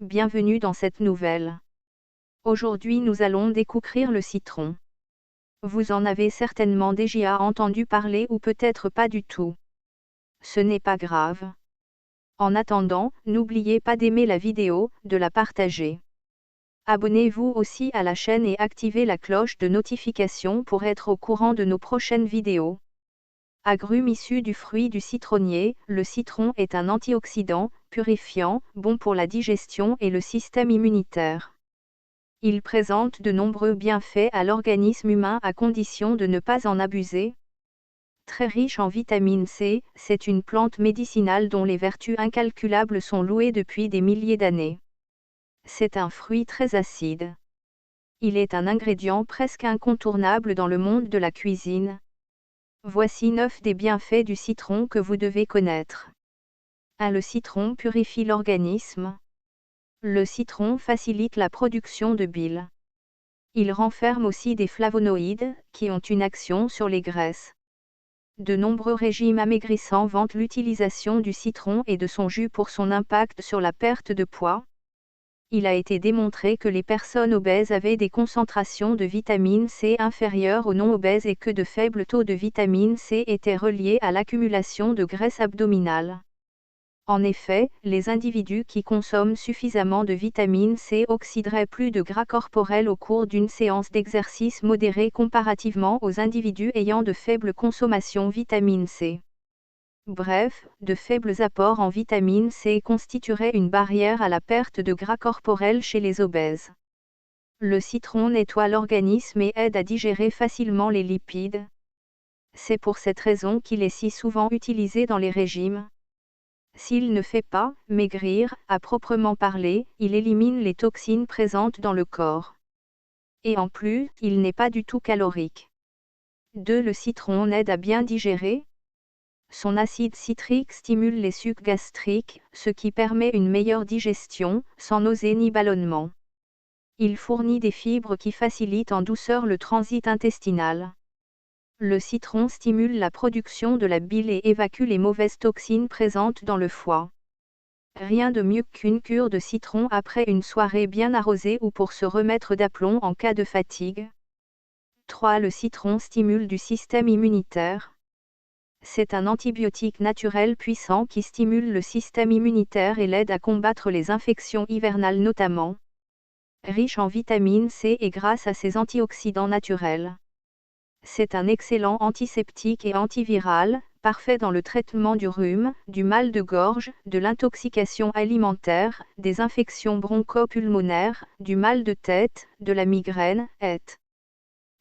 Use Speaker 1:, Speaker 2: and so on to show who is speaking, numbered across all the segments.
Speaker 1: Bienvenue dans cette nouvelle. Aujourd'hui nous allons découvrir le citron. Vous en avez certainement déjà entendu parler ou peut-être pas du tout. Ce n'est pas grave. En attendant, n'oubliez pas d'aimer la vidéo, de la partager. Abonnez-vous aussi à la chaîne et activez la cloche de notification pour être au courant de nos prochaines vidéos. Agrumes issus du fruit du citronnier, le citron est un antioxydant, purifiant, bon pour la digestion et le système immunitaire. Il présente de nombreux bienfaits à l'organisme humain à condition de ne pas en abuser. Très riche en vitamine C, c'est une plante médicinale dont les vertus incalculables sont louées depuis des milliers d'années. C'est un fruit très acide. Il est un ingrédient presque incontournable dans le monde de la cuisine. Voici 9 des bienfaits du citron que vous devez connaître. 1. Le citron purifie l'organisme. Le citron facilite la production de bile. Il renferme aussi des flavonoïdes, qui ont une action sur les graisses. De nombreux régimes amaigrissants vantent l'utilisation du citron et de son jus pour son impact sur la perte de poids. Il a été démontré que les personnes obèses avaient des concentrations de vitamine C inférieures aux non-obèses et que de faibles taux de vitamine C étaient reliés à l'accumulation de graisse abdominale. En effet, les individus qui consomment suffisamment de vitamine C oxyderaient plus de gras corporel au cours d'une séance d'exercice modéré comparativement aux individus ayant de faibles consommations vitamine C. Bref, de faibles apports en vitamine C constitueraient une barrière à la perte de gras corporel chez les obèses. Le citron nettoie l'organisme et aide à digérer facilement les lipides. C'est pour cette raison qu'il est si souvent utilisé dans les régimes. S'il ne fait pas maigrir, à proprement parler, il élimine les toxines présentes dans le corps. Et en plus, il n'est pas du tout calorique. 2. Le citron aide à bien digérer. Son acide citrique stimule les sucs gastriques, ce qui permet une meilleure digestion, sans nausée ni ballonnement. Il fournit des fibres qui facilitent en douceur le transit intestinal. Le citron stimule la production de la bile et évacue les mauvaises toxines présentes dans le foie. Rien de mieux qu'une cure de citron après une soirée bien arrosée ou pour se remettre d'aplomb en cas de fatigue. 3. Le citron stimule du système immunitaire. C'est un antibiotique naturel puissant qui stimule le système immunitaire et l'aide à combattre les infections hivernales notamment. Riche en vitamine C et grâce à ses antioxydants naturels. C'est un excellent antiseptique et antiviral, parfait dans le traitement du rhume, du mal de gorge, de l'intoxication alimentaire, des infections broncho-pulmonaires, du mal de tête, de la migraine, etc.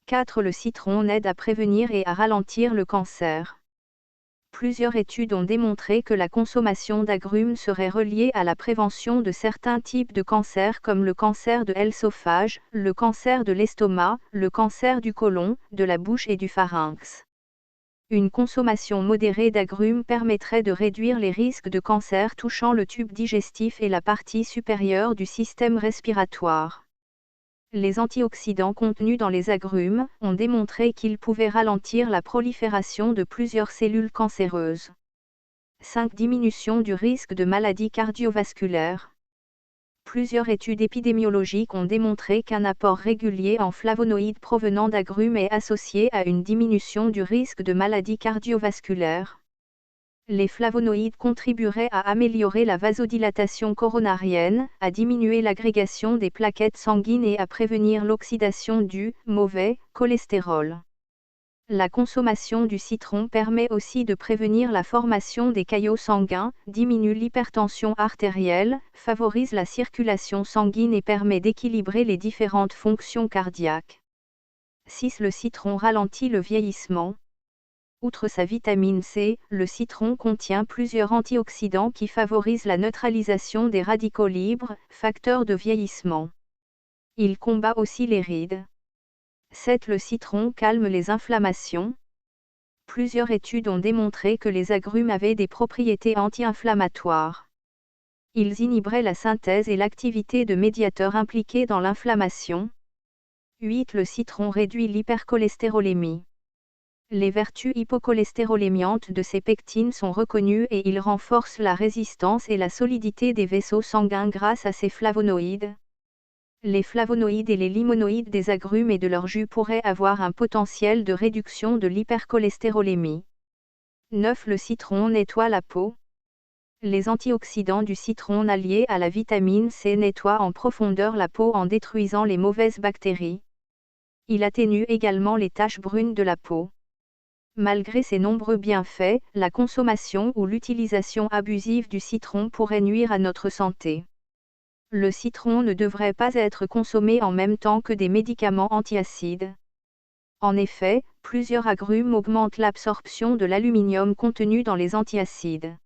Speaker 1: 4. Le citron aide à prévenir et à ralentir le cancer. Plusieurs études ont démontré que la consommation d'agrumes serait reliée à la prévention de certains types de cancers comme le cancer de l'œsophage, le cancer de l'estomac, le cancer du côlon, de la bouche et du pharynx. Une consommation modérée d'agrumes permettrait de réduire les risques de cancer touchant le tube digestif et la partie supérieure du système respiratoire. Les antioxydants contenus dans les agrumes ont démontré qu'ils pouvaient ralentir la prolifération de plusieurs cellules cancéreuses. 5. Diminution du risque de maladies cardiovasculaires. Plusieurs études épidémiologiques ont démontré qu'un apport régulier en flavonoïdes provenant d'agrumes est associé à une diminution du risque de maladies cardiovasculaires. Les flavonoïdes contribueraient à améliorer la vasodilatation coronarienne, à diminuer l'agrégation des plaquettes sanguines et à prévenir l'oxydation du mauvais cholestérol. La consommation du citron permet aussi de prévenir la formation des caillots sanguins, diminue l'hypertension artérielle, favorise la circulation sanguine et permet d'équilibrer les différentes fonctions cardiaques. 6. Le citron ralentit le vieillissement. Outre sa vitamine C, le citron contient plusieurs antioxydants qui favorisent la neutralisation des radicaux libres, facteurs de vieillissement. Il combat aussi les rides. 7. Le citron calme les inflammations. Plusieurs études ont démontré que les agrumes avaient des propriétés anti-inflammatoires. Ils inhiberaient la synthèse et l'activité de médiateurs impliqués dans l'inflammation. 8. Le citron réduit l'hypercholestérolémie. Les vertus hypocholestérolémiantes de ces pectines sont reconnues et ils renforcent la résistance et la solidité des vaisseaux sanguins grâce à ces flavonoïdes. Les flavonoïdes et les limonoïdes des agrumes et de leur jus pourraient avoir un potentiel de réduction de l'hypercholestérolémie. 9. Le citron nettoie la peau. Les antioxydants du citron alliés à la vitamine C nettoient en profondeur la peau en détruisant les mauvaises bactéries. Il atténue également les taches brunes de la peau. Malgré ses nombreux bienfaits, la consommation ou l'utilisation abusive du citron pourrait nuire à notre santé. Le citron ne devrait pas être consommé en même temps que des médicaments antiacides. En effet, plusieurs agrumes augmentent l'absorption de l'aluminium contenu dans les antiacides.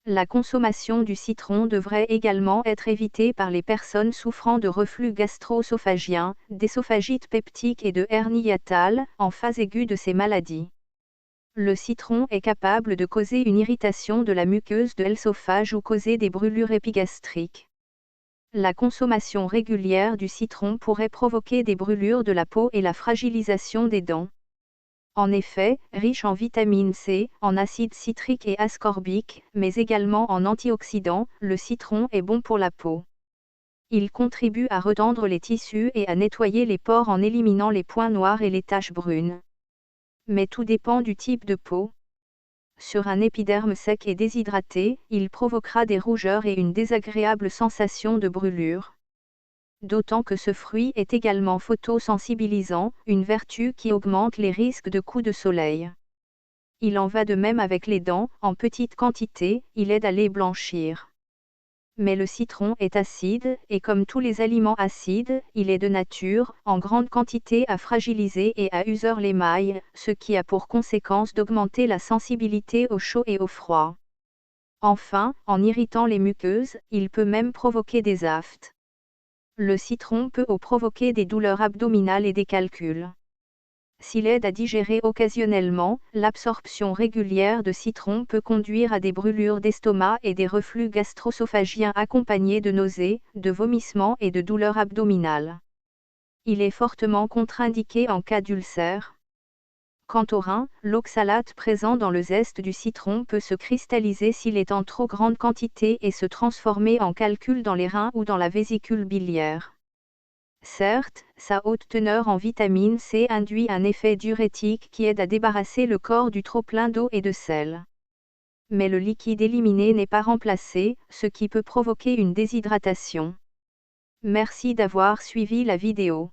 Speaker 1: La consommation du citron devrait également être évitée par les personnes souffrant de reflux gastro-œsophagien, d'œsophagite peptique et de hernie hiatale, en phase aiguë de ces maladies. Le citron est capable de causer une irritation de la muqueuse de l'œsophage ou causer des brûlures épigastriques. La consommation régulière du citron pourrait provoquer des brûlures de la peau et la fragilisation des dents. En effet, riche en vitamine C, en acide citrique et ascorbique, mais également en antioxydants, le citron est bon pour la peau. Il contribue à retendre les tissus et à nettoyer les pores en éliminant les points noirs et les taches brunes. Mais tout dépend du type de peau. Sur un épiderme sec et déshydraté, il provoquera des rougeurs et une désagréable sensation de brûlure. D'autant que ce fruit est également photosensibilisant, une vertu qui augmente les risques de coups de soleil. Il en va de même avec les dents, en petite quantité, il aide à les blanchir. Mais le citron est acide, et comme tous les aliments acides, il est de nature, en grande quantité à fragiliser et à user l'émail, ce qui a pour conséquence d'augmenter la sensibilité au chaud et au froid. Enfin, en irritant les muqueuses, il peut même provoquer des aftes. Le citron peut provoquer des douleurs abdominales et des calculs. S'il aide à digérer occasionnellement, l'absorption régulière de citron peut conduire à des brûlures d'estomac et des reflux gastro-œsophagiens accompagnés de nausées, de vomissements et de douleurs abdominales. Il est fortement contre-indiqué en cas d'ulcère. Quant au rein, l'oxalate présent dans le zeste du citron peut se cristalliser s'il est en trop grande quantité et se transformer en calcul dans les reins ou dans la vésicule biliaire. Certes, sa haute teneur en vitamine C induit un effet diurétique qui aide à débarrasser le corps du trop-plein d'eau et de sel. Mais le liquide éliminé n'est pas remplacé, ce qui peut provoquer une déshydratation. Merci d'avoir suivi la vidéo.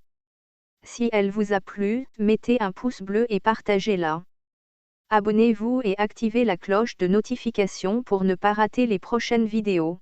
Speaker 1: Si elle vous a plu, mettez un pouce bleu et partagez-la. Abonnez-vous et activez la cloche de notification pour ne pas rater les prochaines vidéos.